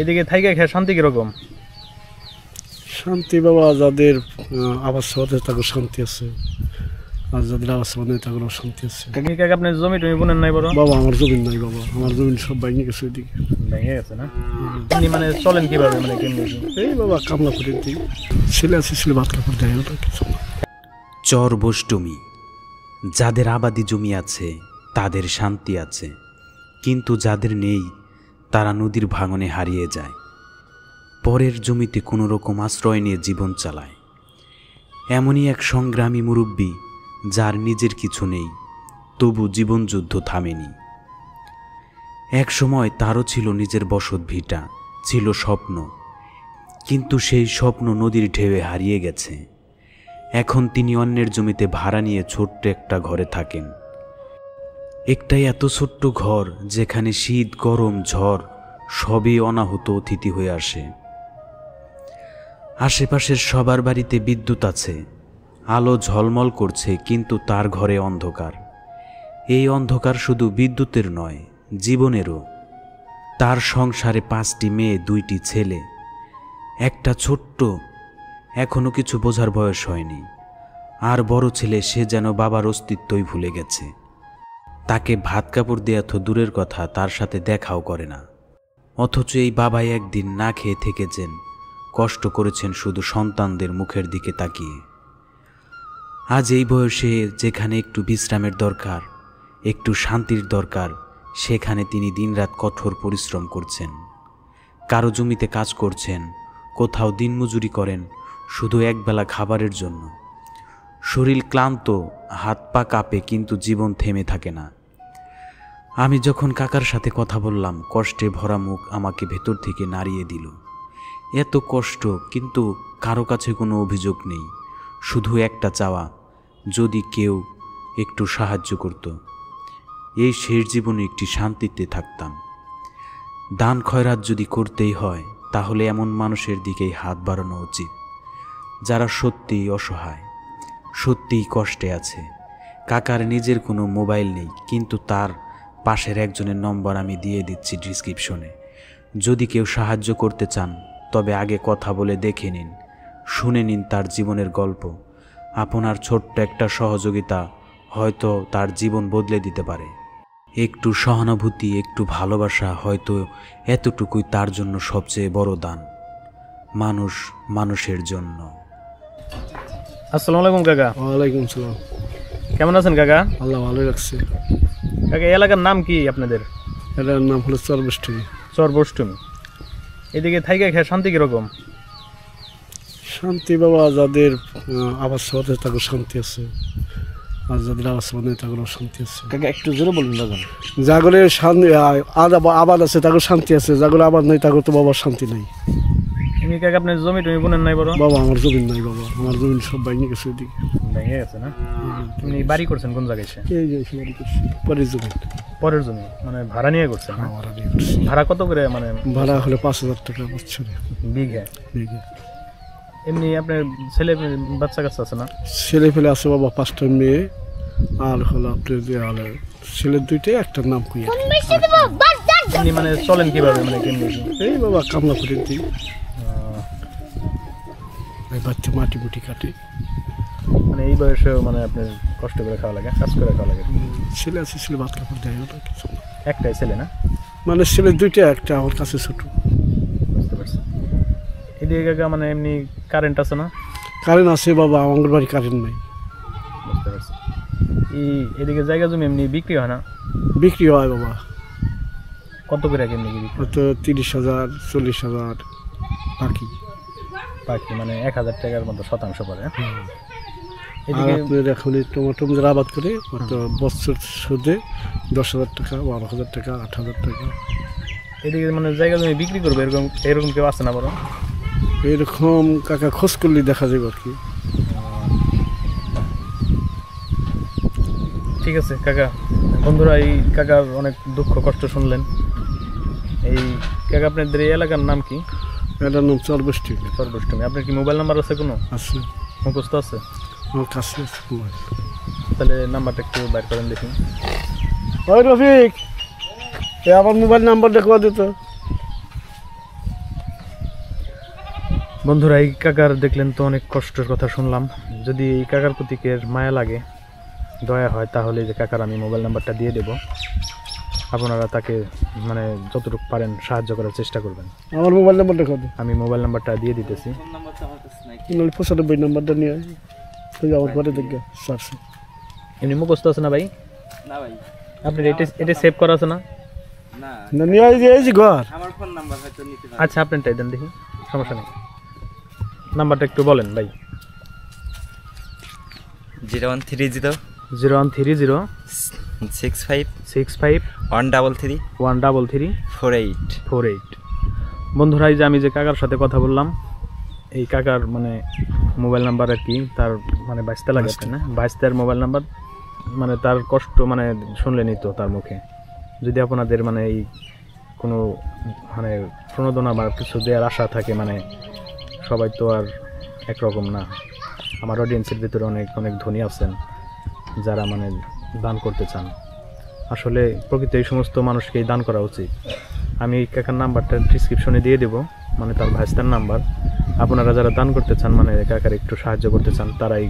এদিকে থাইকা খেয়ে শান্তি কিরকম? শান্তি বাবা, যাদের আবাস আছে তাদের শান্তি আছে, আর যাদের আবাস নেই তাদের শান্তি আছে। কাকা আপনি জমি টমি বোনেন নাই? বড় বাবা আমার জমি নাই বাবা, আমার জমি সব ভেঙে গেছে, ওইদিকে ভেঙে গেছে না? আপনি মানে চলেন কিভাবে, মানে কেমনি? এই বাবা কামলা করে দিই, ছেলে আছে, ছেলে ভাত কাপড় দেয়, ওটা কিছু না। চর বষ্টমী। যাদের আবাদি জমি আছে তাদের শান্তি আছে, কিন্তু যাদের নেই তারা নদীর ভাঙনে হারিয়ে যায়, পরের জমিতে কোনো রকম আশ্রয় নিয়ে জীবন চালায়। এমনই এক সংগ্রামী মুরব্বী যার নিজের কিছু নেই, তবু জীবনযুদ্ধ থামেনি। এক সময় তারও ছিল নিজের বসত ভিটা, ছিল স্বপ্ন, কিন্তু সেই স্বপ্ন নদীর ঢেউয়ে হারিয়ে গেছে। এখন তিনি অন্যের জমিতে ভাড়া নিয়ে ছোট্ট একটা ঘরে থাকেন। একটাই এত ছোট্ট ঘর যেখানে শীত, গরম, ঝড় সবই অনাহুত অতিথি হয়ে আসে। আশেপাশের সবার বাড়িতে বিদ্যুৎ আছে, আলো ঝলমল করছে, কিন্তু তার ঘরে অন্ধকার। এই অন্ধকার শুধু বিদ্যুতের নয়, জীবনেরও। তার সংসারে 5টি মেয়ে, 2টি ছেলে, একটা ছোট্ট, এখনো কিছু বোঝার বয়স হয়নি। আর বড় ছেলে, সে যেন বাবার অস্তিত্বই ভুলে গেছে। তাকে ভাত কাপড় দেয়া তো দূরের কথা, তার সাথে দেখাও করে না। অথচ এই বাবাই একদিন না খেয়ে থেকেছেন, কষ্ট করেছেন শুধু সন্তানদের মুখের দিকে তাকিয়ে। আজ এই বয়সে যেখানে একটু বিশ্রামের দরকার, একটু শান্তির দরকার, সেখানে তিনি দিনরাত কঠোর পরিশ্রম করছেন। কারো জমিতে কাজ করছেন, কোথাও দিনমজুরি করেন, শুধু একবেলা খাবারের জন্য। শরীর ক্লান্ত, হাত পা কাঁপে, কিন্তু জীবন থেমে থাকে না। আমি যখন কাকার সাথে কথা বললাম, কষ্টে ভরা মুখ আমাকে ভেতর থেকে নাড়িয়ে দিল। এত কষ্ট, কিন্তু কারো কাছে কোনো অভিযোগ নেই, শুধু একটা চাওয়া, যদি কেউ একটু সাহায্য করত। এই শেষ জীবনে একটি শান্তিতে থাকতাম। দান খয়রাত যদি করতেই হয়, তাহলে এমন মানুষের দিকেই হাত বাড়ানো উচিত যারা সত্যিই অসহায়, সত্যিই কষ্টে আছে। কাকার নিজের কোনো মোবাইল নেই, কিন্তু তার পাশের একজনের নম্বর আমি দিয়ে দিচ্ছি ডিসক্রিপশনে। যদি কেউ সাহায্য করতে চান, তবে আগে কথা বলে দেখে নিন, শুনে নিন তার জীবনের গল্প। আপনার ছোট্ট একটা সহযোগিতা হয়তো তার জীবন বদলে দিতে পারে। একটু সহানুভূতি, একটু ভালোবাসা, হয়তো এতটুকুই তার জন্য সবচেয়ে বড় দান, মানুষ মানুষের জন্য। আসসালামু আলাইকুম কাকা। ওয়ালাইকুম সালাম। কেমন আছেন কাকা? আল্লাহ ভালোই রাখছে। কাকা এই এলাকার নাম কি আপনাদের? এটার নাম হলো চর বষ্টমী। চর বষ্টমী। এদিকে থাইকা খেয়ে শান্তি কিরকম? শান্তি বাবা, যাদের আবাস আছে তাদের শান্তি আছে, আর যাদের আবাস নেই তাদের শান্তি আছে। কাকা একটু জোরে বলুন দাদা। যাগরের শান্তি আবাদ আছে তাদের শান্তি আছে, যাগরে আবাদ নেই তাদের তো বাবার শান্তি নেই। এমনি কাকা আপনি জমি টমি বোনেন নাই? বড় বাবা আমার জমি নাই বাবা, আমার জমি সব ভেঙে গেছে, ওইদিকে ভেঙে গেছে না? এমনি বাড়ি করছেন কোন জায়গায়? এই যে বাড়ি করছি, পরের জমি। পরের জমি মানে ভাড়া নিয়ে করছেন? ভাড়া নিয়ে করছি। ভাড়া কত করে? মানে ভাড়া হলে 5,000 টাকা বছরে বিঘা। বিঘা। এমনি আপনার ছেলে বাচ্চা কাচ্চা আছে না? ছেলে ফেলে আছে বাবা 5টা মেয়ে, আর হলো আপনার ছেলের 2টাই, একটার নাম কই। এমনি মানে চলেন কিভাবে, মানে কেমনি? এই বাবা কামলা করে দিই, বাচ্চা মাটি মুটি কাটে। মানে এই বয়সে মানে আপনার কষ্ট করে খাওয়া লাগে, কাজ করে খাওয়া লাগে। ছেলে আছে, ছেলে ভাত কাপড় দেয়, ওটা কিছু না। একটাই ছেলে না? মানে ছেলে 2টা, একটা আমার কাছে ছোট। বুঝতে পারছি। এদিকে কাকা মানে এমনি কারেন্ট আছে না? কারেন্ট আছে বাবা, আমার বাড়ি কারেন্ট নাই। বুঝতে পারছি। এদিকে জায়গা জমি এমনি বিক্রি হয় না? বিক্রি হয় বাবা। কত করে কেমনি বিক্রি? হয়তো 30,000 40,000 বাকি। বাকি মানে 1,000 টাকার মতো শতাংশ পড়ে। আর এদিকে আপনার এখন টমেটো যারা আবাদ করে, হয়তো বছর সুদে 10,000 টাকা, 12,000 টাকা, 8,000 টাকা। এদিকে মানে জায়গা জমি বিক্রি করবে এরকম এরকম কেউ আছে না? বড় এরকম কাকা খোঁজ করলে দেখা যাবে আর কি। ঠিক আছে কাকা। বন্ধুরা, এই কাকার অনেক দুঃখ কষ্ট শুনলেন। এই কাকা আপনাদের এই এলাকার নাম কি? এটার নাম চর বষ্টমী। চর বষ্টমী। আপনার কি মোবাইল নাম্বার আছে কোনো? আছে, মুখস্থ আছে? আমার কাছে আছে মোবাইল। তাহলে নাম্বারটা একটু বাইর করেন দেখি। ওই রফিক, আমার মোবাইল নাম্বার দেখবা দিত। বন্ধুরা এই কাকার দেখলেন তো অনেক কষ্টের কথা শুনলাম। যদি এই কাকার প্রতি কেউ মায়া লাগে, দয়া হয়, তাহলে যে কাকার আমি মোবাইল নাম্বারটা দিয়ে দেব, আপনারা তাকে মানে যতটুকু পারেন সাহায্য করার চেষ্টা করবেন। আমার মোবাইল নাম্বারটা কত? আমি মোবাইল নাম্বারটা দিয়ে দিতেছি। 95 নাম্বারটা নিয়ে আমার পরে দেখবে সারছে। এমনি মুখস্থ আছে না ভাই? না ভাই, আপনার এটা সেভ করা আছে না? না না নিয়ে এই যে ঘর আমার ফোন নাম্বার হয়তো নিতে পারে। আচ্ছা আপনারটাই দেন দেখি, সমস্যা নেই। নাম্বারটা একটু বলেন ভাই। 0130 0130 65 65 133 133 48। 48। বন্ধুরা এই যে আমি যে কাকার সাথে কথা বললাম, এই কাকার মানে মোবাইল নাম্বার আর কি, তার মানে 22টা লাগে না, 22টার মোবাইল নাম্বার, মানে তার কষ্ট মানে শুনলেনই তো তার মুখে। যদি আপনাদের মানে এই কোনো মানে প্রণোদনা বা কিছু দেওয়ার আশা থাকে, মানে সবাই তো আর একরকম না। আমার অডিয়েন্সের ভিতরে অনেক অনেক ধনী আছেন যারা মানে দান করতে চান। আসলে প্রকৃত এই সমস্ত মানুষকেই দান করা উচিত। আমি এই কাকার নাম্বারটা ডিসক্রিপশনে দিয়ে দেবো, মানে তার ভাইস্তার নাম্বার। আপনারা যারা দান করতে চান, মানে কাকার একটু সাহায্য করতে চান, তারা এই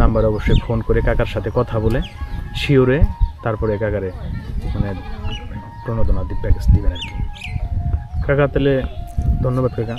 নাম্বার অবশ্যই ফোন করে কাকার সাথে কথা বলে শিওরে তারপরে কাকারে মানে প্রণোদনা প্যাকেজ দিবেন আর কি। কাকা তাহলে ধন্যবাদ কাকা।